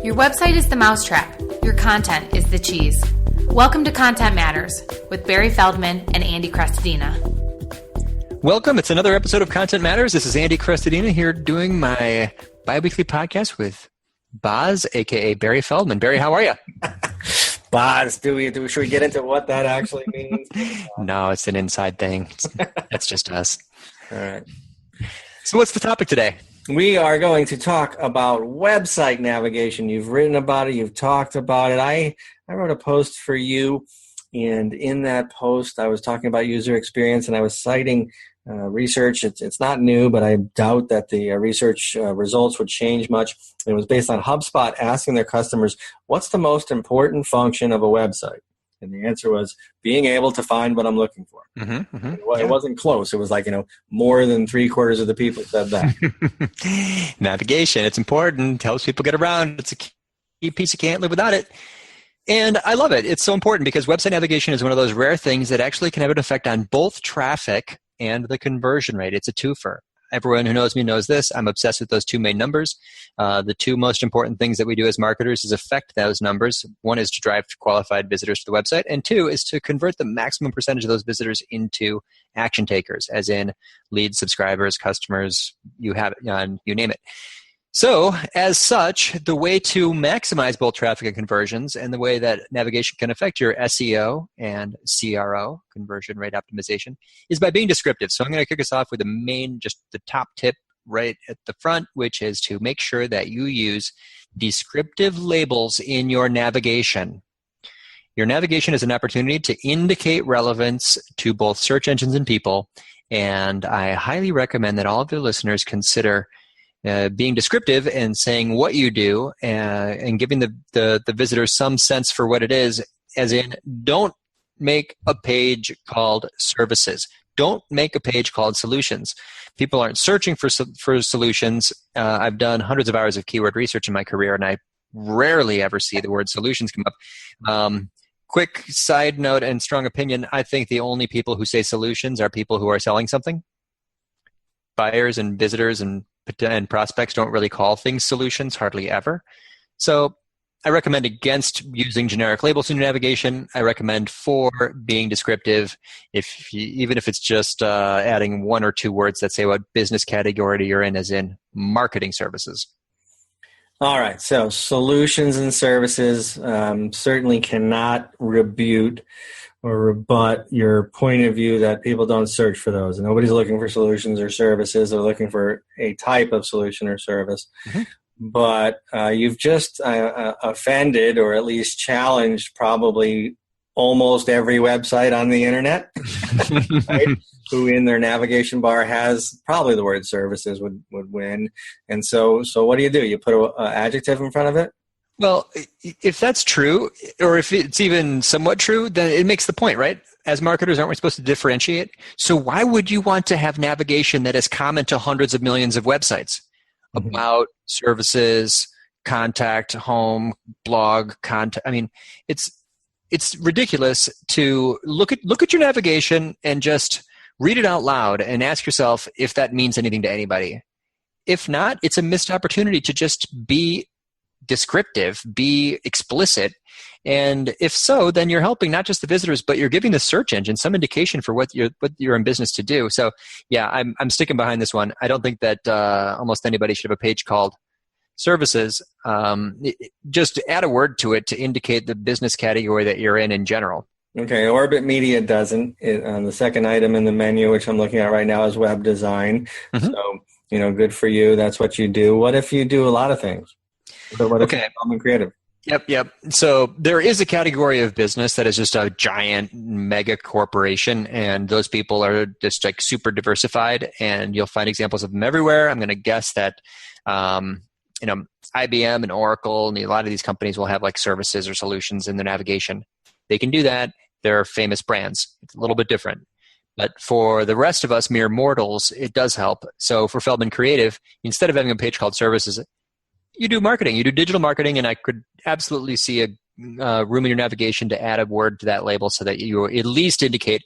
Your website is the mousetrap. Your content is the cheese. Welcome to Content Matters with Barry Feldman and Andy Crestodina. Welcome. It's another episode of Content Matters. This is Andy Crestodina here doing my bi-weekly podcast with Boz, a.k.a. Barry Feldman. Barry, how are you? Boz, should we get into what that actually means? No, it's an inside thing. That's just us. All right. So what's the topic today? We are going to talk about website navigation. You've written about it. You've talked about it. I wrote a post for you, and in that post, I was talking about user experience, and I was citing research. It's not new, but I doubt that the research results would change much. It was based on HubSpot asking their customers, what's the most important function of a website? And the answer was being able to find what I'm looking for. It wasn't close. It was like, more than 3/4 of the people said that. Navigation, it's important. Helps people get around. It's a key piece. You can't live without it. And I love it. It's so important because website navigation is one of those rare things that actually can have an effect on both traffic and the conversion rate. It's a twofer. Everyone who knows me knows this. I'm obsessed with those two main numbers. The two most important things that we do as marketers is affect those numbers. One is to drive qualified visitors to the website, and two is to convert the maximum percentage of those visitors into action takers, as in leads, subscribers, customers, you have it, you name it. So, as such, the way to maximize both traffic and conversions and the way that navigation can affect your SEO and CRO, conversion rate optimization, is by being descriptive. So I'm going to kick us off with the top tip right at the front, which is to make sure that you use descriptive labels in your navigation. Your navigation is an opportunity to indicate relevance to both search engines and people, and I highly recommend that all of your listeners consider being descriptive and saying what you do and giving the visitors some sense for what it is, as in don't make a page called services. Don't make a page called solutions. People aren't searching for solutions. I've done hundreds of hours of keyword research in my career, and I rarely ever see the word solutions come up. Quick side note and strong opinion, I think the only people who say solutions are people who are selling something. Buyers and visitors and prospects don't really call things solutions, hardly ever. So I recommend against using generic labels in your navigation. I recommend for being descriptive, even if it's just adding one or two words that say what business category you're in, as in marketing services. All right, so solutions and services certainly cannot rebut your point of view that people don't search for those. Nobody's looking for solutions or services. They're looking for a type of solution or service. Mm-hmm. But you've just offended or at least challenged probably almost every website on the internet, right? Who in their navigation bar has probably the word services would win. And so what do? You put an adjective in front of it? Well, if that's true, or if it's even somewhat true, then it makes the point, right? As marketers, aren't we supposed to differentiate? So why would you want to have navigation that is common to hundreds of millions of websites? Mm-hmm. About, services, contact, home, blog, contact. I mean, it's ridiculous to look at your navigation and just read it out loud and ask yourself if that means anything to anybody. If not, it's a missed opportunity to just be descriptive, be explicit, and if so, then you're helping not just the visitors, but you're giving the search engine some indication for what you're in business to do. So, yeah, I'm sticking behind this one. I don't think that almost anybody should have a page called services. Just add a word to it to indicate the business category that you're in general. Okay, Orbit Media doesn't. The second item in the menu, which I'm looking at right now, is web design. Mm-hmm. So, good for you. That's what you do. What if you do a lot of things? What if you're creative? Yep. So there is a category of business that is just a giant mega corporation, and those people are just like super diversified, and you'll find examples of them everywhere. I'm going to guess that, IBM and Oracle and a lot of these companies will have like services or solutions in their navigation. They can do that. They're famous brands. It's a little bit different. But for the rest of us mere mortals, it does help. So for Feldman Creative, instead of having a page called services, you do marketing. You do digital marketing, and I could absolutely see a room in your navigation to add a word to that label so that you at least indicate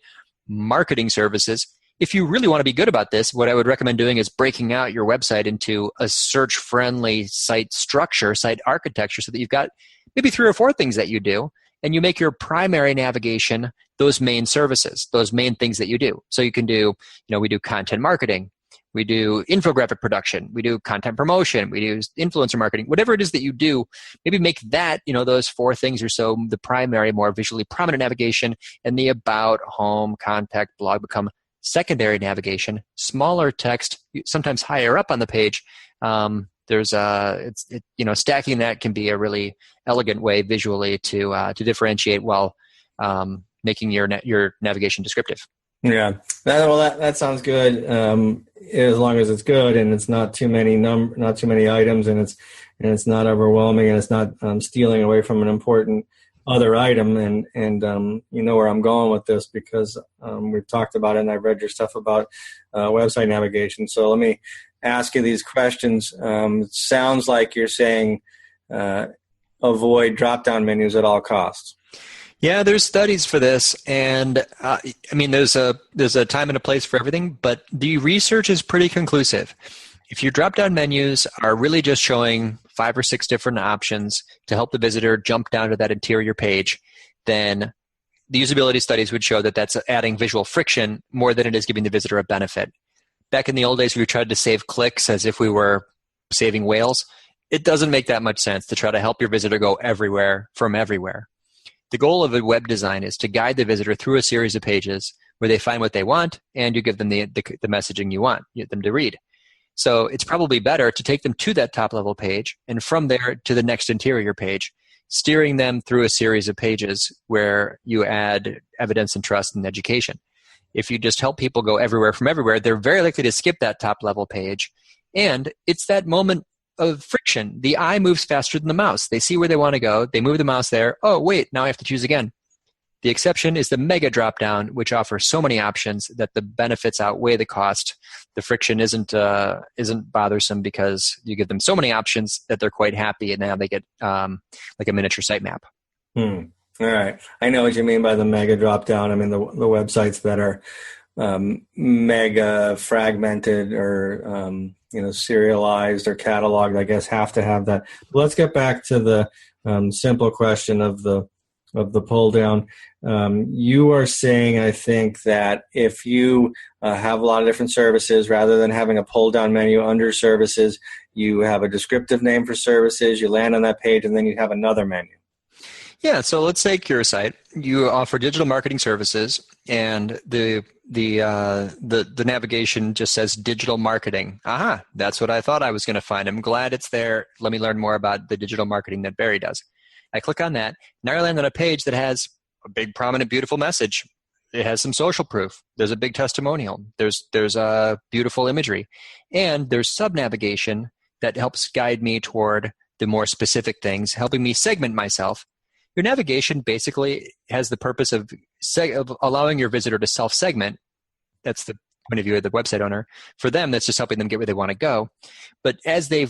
marketing services. if you really want to be good about this, what I would recommend doing is breaking out your website into a search-friendly site structure, site architecture, so that you've got maybe 3 or 4 things that you do, and you make your primary navigation those main services, those main things that you do. So you can do, we do content marketing, we do infographic production, we do content promotion, we do influencer marketing, whatever it is that you do, maybe make that, those 4 things or so, the primary, more visually prominent navigation, and the about, home, contact, blog become secondary navigation, smaller text, sometimes higher up on the page. Stacking that can be a really elegant way visually to differentiate while making your navigation descriptive. Yeah, that sounds good. As long as it's good and it's not too many items, and it's not overwhelming, and it's not stealing away from an important other item. And you know where I'm going with this, because we've talked about it, and I've read your stuff about website navigation. So let me ask you these questions. It sounds like you're saying avoid drop-down menus at all costs. Yeah, there's studies for this, and there's a time and a place for everything, but the research is pretty conclusive. If your drop-down menus are really just showing 5 or 6 different options to help the visitor jump down to that interior page, then the usability studies would show that that's adding visual friction more than it is giving the visitor a benefit. Back in the old days, we tried to save clicks as if we were saving whales. It doesn't make that much sense to try to help your visitor go everywhere from everywhere. The goal of a web design is to guide the visitor through a series of pages where they find what they want, and you give them the messaging you want them to read. So it's probably better to take them to that top-level page, and from there to the next interior page, steering them through a series of pages where you add evidence and trust and education. If you just help people go everywhere from everywhere, they're very likely to skip that top-level page, and it's that moment of friction. The eye moves faster than the mouse. They see where they want to go. They move the mouse there. Oh, wait, now I have to choose again. The exception is the mega drop-down, which offers so many options that the benefits outweigh the cost. The friction isn't bothersome because you give them so many options that they're quite happy, and now they get like a miniature sitemap. All right. I know what you mean by the mega drop-down. I mean, the websites that are mega fragmented or serialized or cataloged, I guess, have to have that. But let's get back to the simple question of the pull down. You are saying, I think, that if you have a lot of different services, rather than having a pull down menu under services, you have a descriptive name for services, you land on that page, and then you have another menu. Yeah, so let's take your site. You offer digital marketing services, and the navigation just says digital marketing. Aha, that's what I thought I was going to find. I'm glad it's there. Let me learn more about the digital marketing that Barry does. I click on that. Now I land on a page that has a big, prominent, beautiful message. It has some social proof. There's a big testimonial. There's a beautiful imagery, and there's sub-navigation that helps guide me toward the more specific things, helping me segment myself. Your navigation basically has the purpose of allowing your visitor to self-segment. That's the point of view of the website owner. For them, that's just helping them get where they want to go. But as they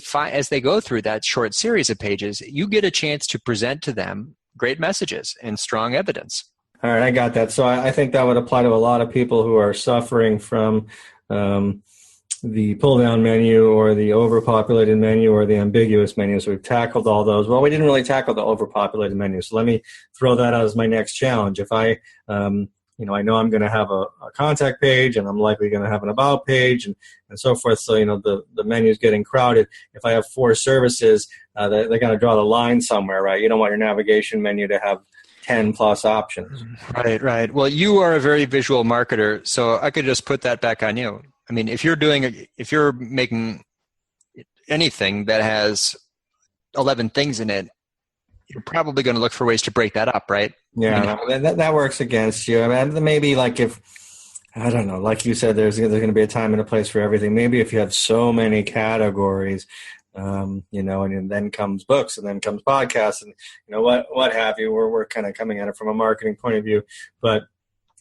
go through that short series of pages, you get a chance to present to them great messages and strong evidence. All right, I got that. So I think that would apply to a lot of people who are suffering from the pull-down menu or the overpopulated menu or the ambiguous menu. So we've tackled all those. Well, we didn't really tackle the overpopulated menu. So let me throw that out as my next challenge. If I know I'm going to have a contact page, and I'm likely going to have an about page, and so forth. So, the menu is getting crowded. If I have 4 services, they got to draw the line somewhere, right? You don't want your navigation menu to have 10 plus options. Right. Well, you are a very visual marketer, so I could just put that back on you. I mean, if you're making anything that has 11 things in it, you're probably going to look for ways to break that up, right? Yeah, that works against you. I mean, maybe like like you said, there's going to be a time and a place for everything. Maybe if you have so many categories, and then comes books, and then comes podcasts, and what have you. We're kind of coming at it from a marketing point of view, but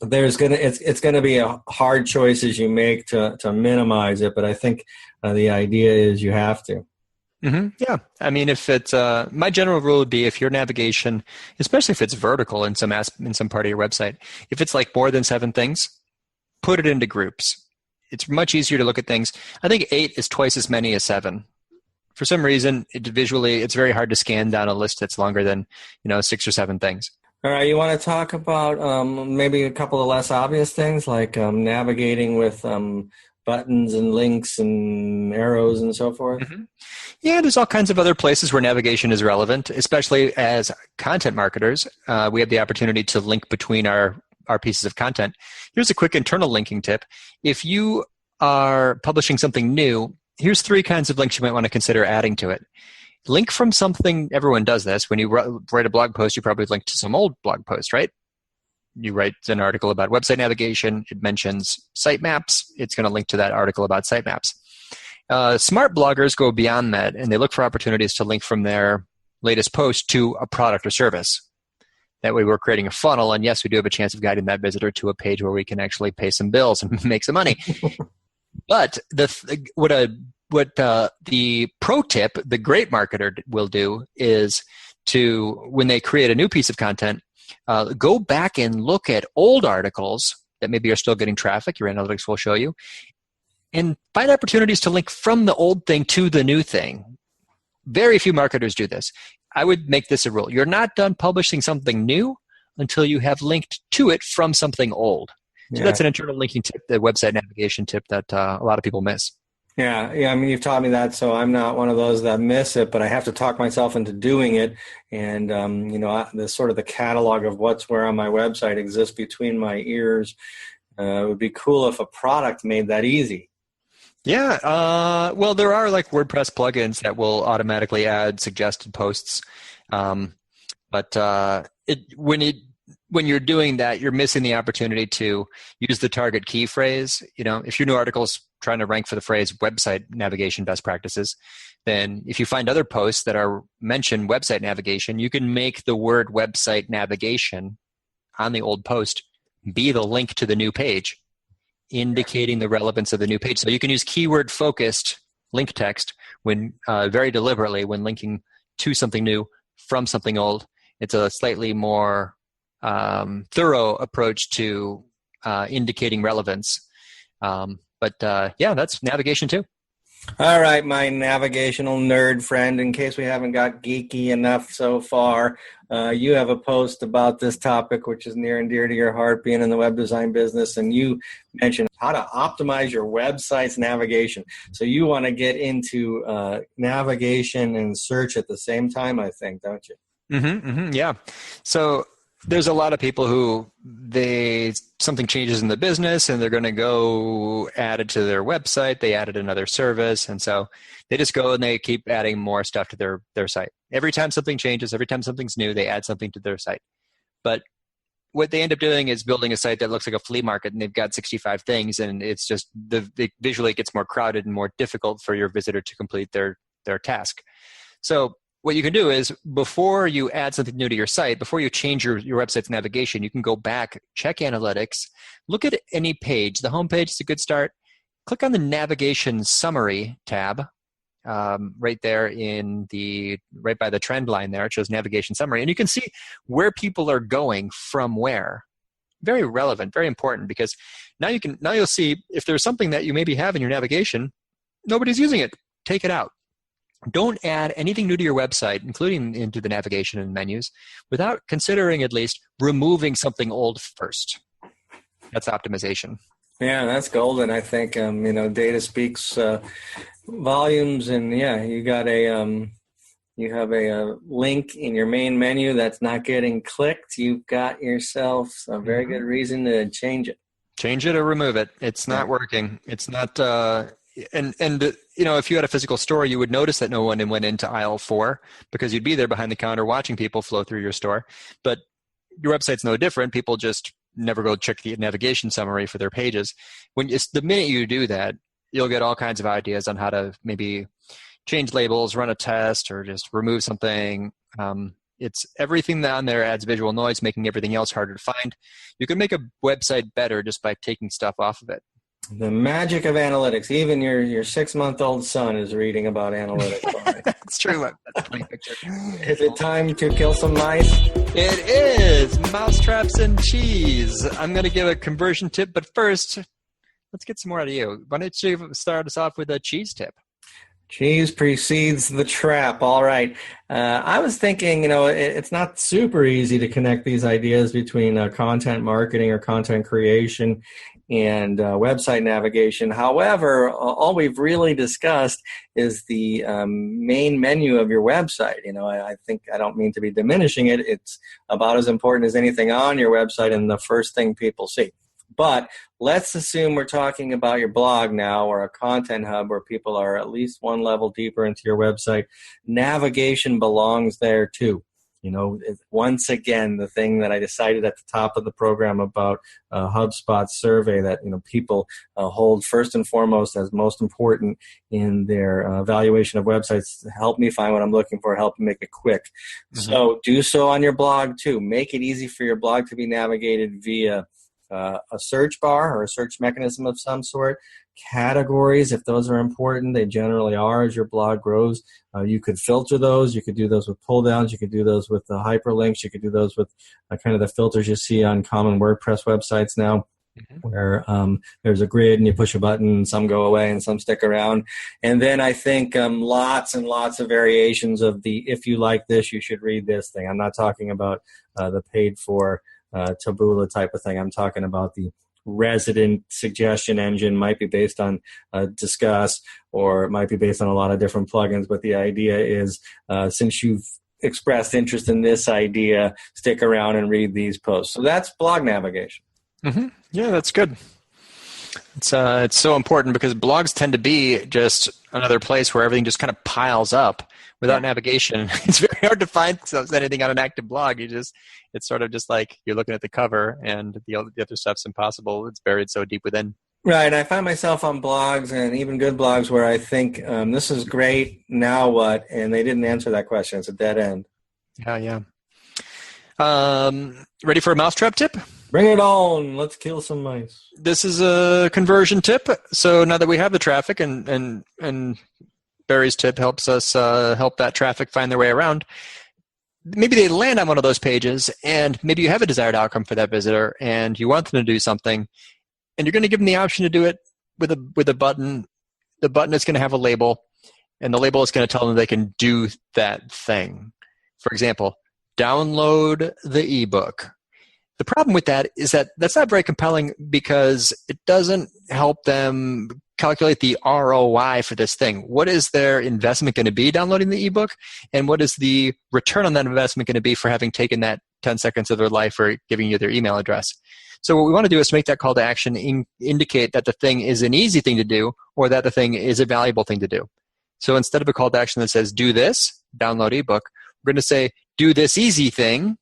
it's gonna be a hard choice as you make to minimize it. But I think the idea is you have to. Mm-hmm. Yeah, I mean, if it's my general rule would be, if your navigation, especially if it's vertical in some part of your website, if it's like more than 7 things, put it into groups. It's much easier to look at things. I think 8 is twice as many as 7. For some reason, visually, it's very hard to scan down a list that's longer than 6 or 7 things. All right, you want to talk about maybe a couple of less obvious things like navigating with buttons and links and arrows and so forth? Mm-hmm. Yeah, there's all kinds of other places where navigation is relevant, especially as content marketers. We have the opportunity to link between our pieces of content. Here's a quick internal linking tip. If you are publishing something new, here's 3 kinds of links you might want to consider adding to it. Link from something, everyone does this. When you write a blog post, you probably link to some old blog post, right? You write an article about website navigation. It mentions sitemaps. It's going to link to that article about sitemaps. Smart bloggers go beyond that, and they look for opportunities to link from their latest post to a product or service. That way we're creating a funnel, and yes, we do have a chance of guiding that visitor to a page where we can actually pay some bills and make some money. But what the pro tip the great marketer will do is to, when they create a new piece of content, go back and look at old articles that maybe are still getting traffic, your analytics will show you, and find opportunities to link from the old thing to the new thing. Very few marketers do this. I would make this a rule. You're not done publishing something new until you have linked to it from something old. So that's an internal linking tip, the website navigation tip that a lot of people miss. Yeah. I mean, you've taught me that, so I'm not one of those that miss it, but I have to talk myself into doing it. And, the sort of the catalog of what's where on my website exists between my ears. It would be cool if a product made that easy. Yeah. Well, there are like WordPress plugins that will automatically add suggested posts. But when you're doing that, you're missing the opportunity to use the target key phrase. If your new article is trying to rank for the phrase website navigation best practices, then if you find other posts that are mention website navigation, you can make the word website navigation on the old post be the link to the new page, indicating the relevance of the new page. So you can use keyword focused link text when very deliberately when linking to something new from something old. It's a slightly more thorough approach to indicating relevance. But that's navigation too. All right, my navigational nerd friend, in case we haven't got geeky enough so far, you have a post about this topic, which is near and dear to your heart, being in the web design business, and you mentioned how to optimize your website's navigation. So you want to get into navigation and search at the same time, I think, don't you? Yeah. So there's a lot of people who something changes in the business and they're going to go add it to their website. They added another service. And so they just go and they keep adding more stuff to their site. Every time something changes, every time something's new, they add something to their site. But what they end up doing is building a site that looks like a flea market and they've got 65 things. And it's just visually it gets more crowded and more difficult for your visitor to complete their task. So what you can do is before you add something new to your site, before you change your website's navigation, you can go back, check analytics, look at any page. The home page is a good start. Click on the navigation summary tab right there right by the trend line there. It shows navigation summary. And you can see where people are going from where. Very relevant, very important, because now you'll see if there's something that you maybe have in your navigation, nobody's using it. Take it out. Don't add anything new to your website, including into the navigation and menus, without considering at least removing something old first. That's optimization. Yeah, that's golden. I think data speaks volumes, and you got you have a link in your main menu that's not getting clicked. You've got yourself a very good reason to change it. Change it or remove it. It's not working. It's not. And if you had a physical store, you would notice that no one went into aisle 4 because you'd be there behind the counter watching people flow through your store. But your website's no different. People just never go check the navigation summary for their pages. The minute you do that, you'll get all kinds of ideas on how to maybe change labels, run a test, or just remove something. It's everything on there adds visual noise, making everything else harder to find. You can make a website better just by taking stuff off of it. The magic of analytics. Even your 6-month-old son is reading about analytics. That's true. funny picture. Is it time to kill some mice? It is mousetraps and cheese. I'm going to give a conversion tip, but first, let's get some more out of you. Why don't you start us off with a cheese tip? Cheese precedes the trap. All right. I was thinking, it's not super easy to connect these ideas between content marketing or content creation and website navigation. However, all we've really discussed is the main menu of your website. I think, I don't mean to be diminishing it. It's about as important as anything on your website and the first thing people see. But let's assume we're talking about your blog now, or a content hub where people are at least one level deeper into your website. Navigation belongs there too. Once again, the thing that I decided at the top of the program about HubSpot's survey that people hold first and foremost as most important in their evaluation of websites. Help me find what I'm looking for. Help me make it quick. Mm-hmm. So do so on your blog too. Make it easy for your blog to be navigated via a search bar or a search mechanism of some sort. Categories, if those are important, they generally are as your blog grows. You could filter those. You could do those with pull downs. You could do those with the hyperlinks. You could do those with kind of the filters you see on common WordPress websites now, where there's a grid and you push a button and some go away and some stick around. And then I think lots and lots of variations of the if you like this, you should read this thing. I'm not talking about the paid for Taboola type of thing. I'm talking about the resident suggestion engine. Might be based on Disqus, or it might be based on a lot of different plugins, but the idea is since you've expressed interest in this idea, stick around and read these posts. So that's blog navigation. Mm-hmm. Yeah, that's good. It's so important because blogs tend to be just another place where everything just kind of piles up. Without navigation, it's very hard to find anything on an active blog. It's sort of just like you're looking at the cover and the other stuff's impossible. It's buried so deep within. Right. I find myself on blogs, and even good blogs, where I think this is great, now what? And they didn't answer that question. It's a dead end. Yeah. Ready for a mousetrap tip? Bring it on. Let's kill some mice. This is a conversion tip. So now that we have the traffic and Barry's tip helps us help that traffic find their way around, maybe they land on one of those pages and maybe you have a desired outcome for that visitor and you want them to do something and you're going to give them the option to do it with a button. The button is going to have a label and the label is going to tell them they can do that thing. For example, download the ebook. The problem with that is that that's not very compelling because it doesn't help them calculate the ROI for this thing. What is their investment going to be downloading the ebook? And what is the return on that investment going to be for having taken that 10 seconds of their life or giving you their email address? So what we want to do is make that call to action indicate that the thing is an easy thing to do or that the thing is a valuable thing to do. So instead of a call to action that says, do this, download ebook, we're going to say, do this easy thing,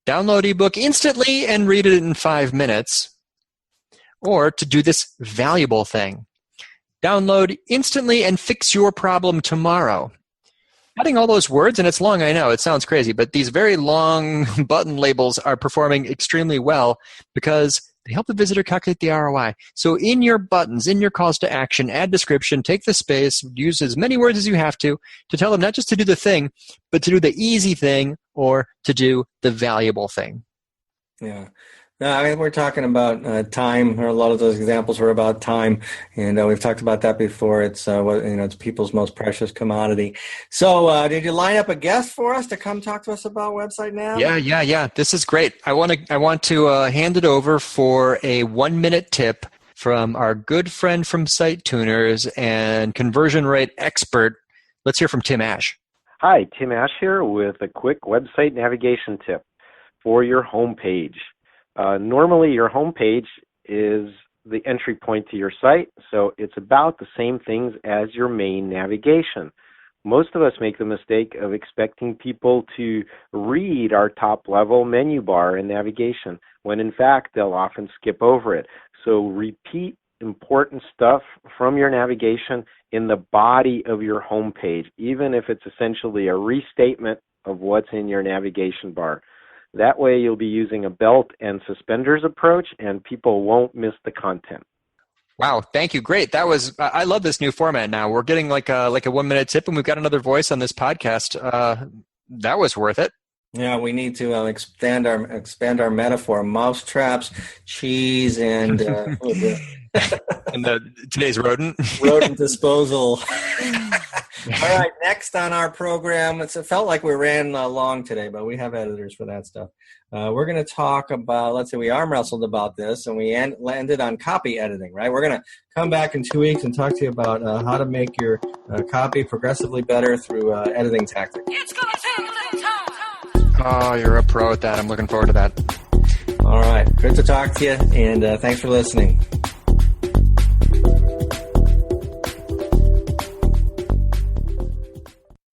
download ebook instantly and read it in 5 minutes. Or to do this valuable thing, download instantly and fix your problem tomorrow. Adding all those words, and it's long, I know, it sounds crazy, but these very long button labels are performing extremely well because they help the visitor calculate the ROI. So in your buttons, in your calls to action, add description, take the space, use as many words as you have to tell them not just to do the thing, but to do the easy thing or to do the valuable thing. Yeah. No, I mean, we're talking about time, or a lot of those examples were about time, and we've talked about that before. It's it's people's most precious commodity. So, did you line up a guest for us to come talk to us about Website Nav? Yeah. This is great. I want to hand it over for a 1-minute tip from our good friend from Site Tuners and conversion rate expert. Let's hear from Tim Ash. Hi, Tim Ash here with a quick website navigation tip for your homepage. Normally, your homepage is the entry point to your site, so it's about the same things as your main navigation. Most of us make the mistake of expecting people to read our top-level menu bar in navigation, when in fact they'll often skip over it. So repeat important stuff from your navigation in the body of your homepage, even if it's essentially a restatement of what's in your navigation bar. That way you'll be using a belt and suspenders approach and people won't miss the content. Wow, thank you. Great. That was. I love this new format. Now we're getting like a 1 minute tip, and we've got another voice on this podcast. That was worth it. Yeah, we need to expand our metaphor. Mouse traps, cheese, and Today's rodent disposal. All right, next on our program, it felt like we ran long today, but we have editors for that stuff. We're going to talk about, let's say we arm wrestled about this, and we landed on copy editing, right? We're going to come back in 2 weeks and talk to you about how to make your copy progressively better through editing tactics. It's going to take a little time. Oh, you're a pro at that. I'm looking forward to that. All right, good to talk to you, and thanks for listening.